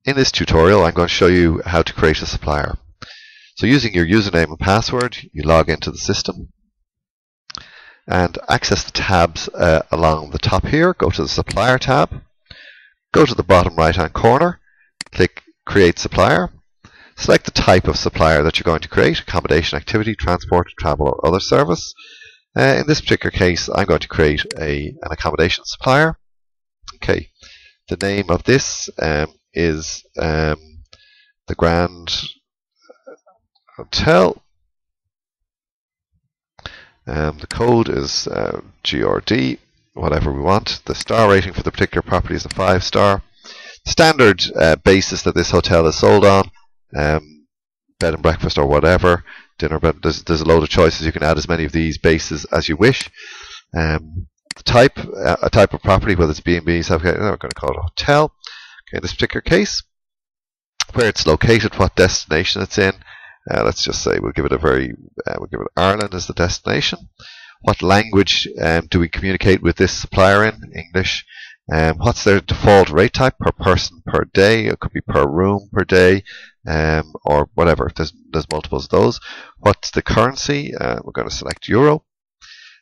In this tutorial, I'm going to show you how to create a supplier. So using your username and password, you log into the system and access the tabs along the top here. Go to the Supplier tab, go to the bottom right hand corner, click Create Supplier, select the type of supplier that you're going to create: accommodation, activity, transport, travel or other service. In this particular case, I'm going to create an accommodation supplier. Okay, the name of this is the Grand Hotel. The code is GRD, whatever we want. The star rating for the particular property is a 5-star. Standard basis that this hotel is sold on, bed and breakfast or whatever, dinner bed. There's a load of choices. You can add as many of these bases as you wish. The type, a type of property, whether it's B&B, we're going to call it a hotel. Okay, in this particular case, where it's located, what destination it's in. Let's just say we'll give it Ireland as the destination. What language do we communicate with this supplier in? English. What's their default rate type per person per day? It could be per room per day, or whatever. There's multiples of those. What's the currency? We're going to select euro.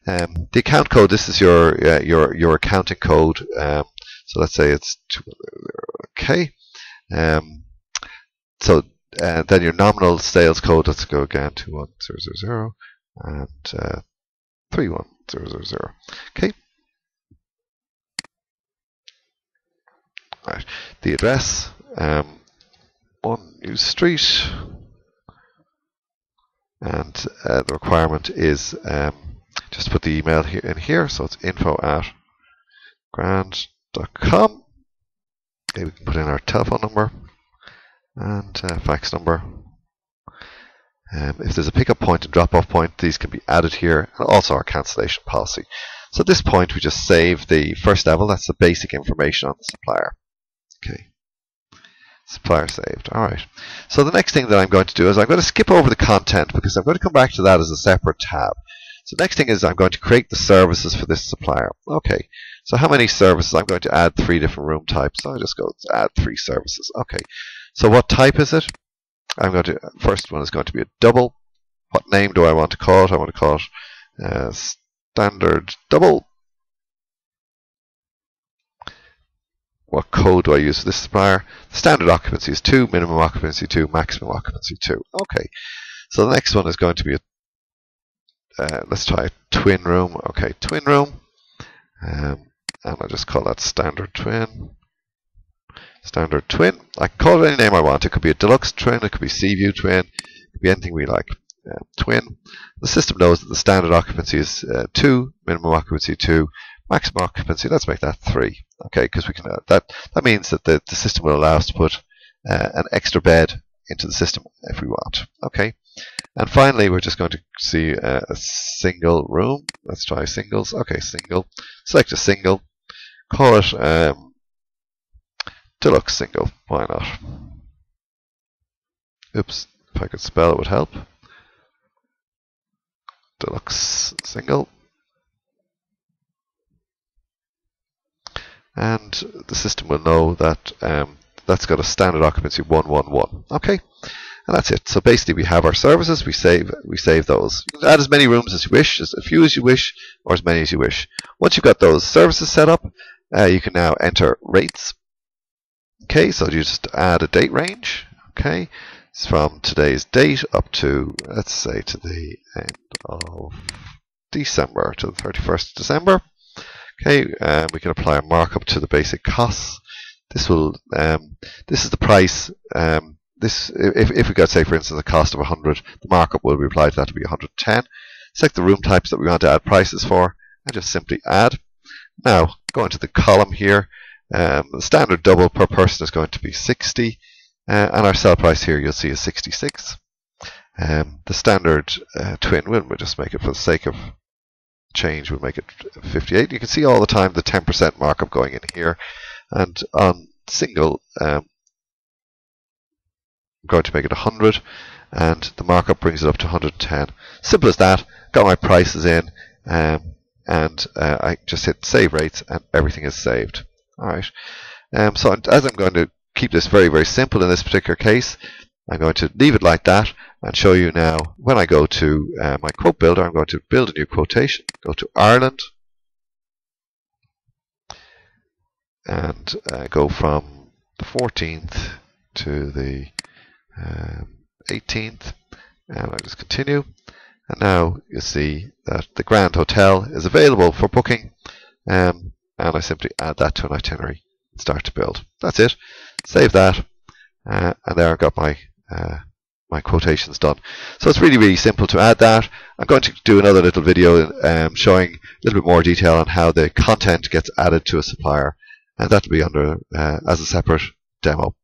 The account code. This is your accounting code. So let's say it's 200. Okay. So then your nominal sales code. Let's go again. 21000 and 31000. Okay. Right. The address, 1 New Street, and the requirement is just put the email here in here. So it's info@grand.com. Okay, we can put in our telephone number and fax number. If there's a pickup point and drop-off point, these can be added here, and also our cancellation policy. So at this point, we just save the first level. That's the basic information on the supplier. Okay, supplier saved. Alright, so the next thing that I'm going to do is I'm going to skip over the content because I'm going to come back to that as a separate tab. So the next thing is I'm going to create the services for this supplier. Okay, so how many services? I'm going to add 3 different room types. So I'll just go add 3 services. Okay, so what type is it? First one is going to be a double. What name do I want to call it? I want to call it standard double. What code do I use for this supplier? The standard occupancy is 2, minimum occupancy 2, maximum occupancy 2. Okay, so the next one is going to be let's try a twin room. Okay, twin room, and I'll just call that standard twin. Standard twin. I can call it any name I want. It could be a deluxe twin, it could be sea view twin, it could be anything we like. Twin. The system knows that the standard occupancy is 2, minimum occupancy 2, maximum occupancy, let's make that 3. Okay, because we can that means that the system will allow us to put an extra bed into the system if we want. Okay, and finally we're just going to see a single room. Let's try singles. Okay, single. Select a single. Call it deluxe single. Why not? Oops, if I could spell it would help. Deluxe single. And the system will know that that's got a standard occupancy 111. Okay, and that's it. So basically, we have our services. We save those. You can add as many rooms as you wish, as few as you wish, or as many as you wish. Once you've got those services set up, you can now enter rates. Okay, so you just add a date range. Okay, it's from today's date up to, let's say, to the end of December, to the 31st of December. Okay, we can apply a markup to the basic costs. This will, this is the price. If we got, say, for instance, a cost of 100, the markup will be applied to that to be 110. Select the room types that we want to add prices for, and just simply add. Now, go into the column here. The standard double per person is going to be 60, and our sell price here you'll see is 66. The standard twin, we'll just make it for the sake of change, we'll make it 58. You can see all the time the 10% markup going in here, and on single I'm going to make it 100, and the markup brings it up to 110. Simple as that. Got my prices in, and I just hit save rates and everything is saved. Alright, so as I'm going to keep this very, very simple in this particular case, I'm going to leave it like that and show you now when I go to my quote builder. I'm going to build a new quotation, go to Ireland, and go from the 14th to the 18th, and I just continue. And now you see that the Grand Hotel is available for booking, and I simply add that to an itinerary and start to build. That's it. Save that, and there I've got my my quotations done. So it's really, really simple to add that. I'm going to do another little video showing a little bit more detail on how the content gets added to a supplier, and that will be under as a separate demo.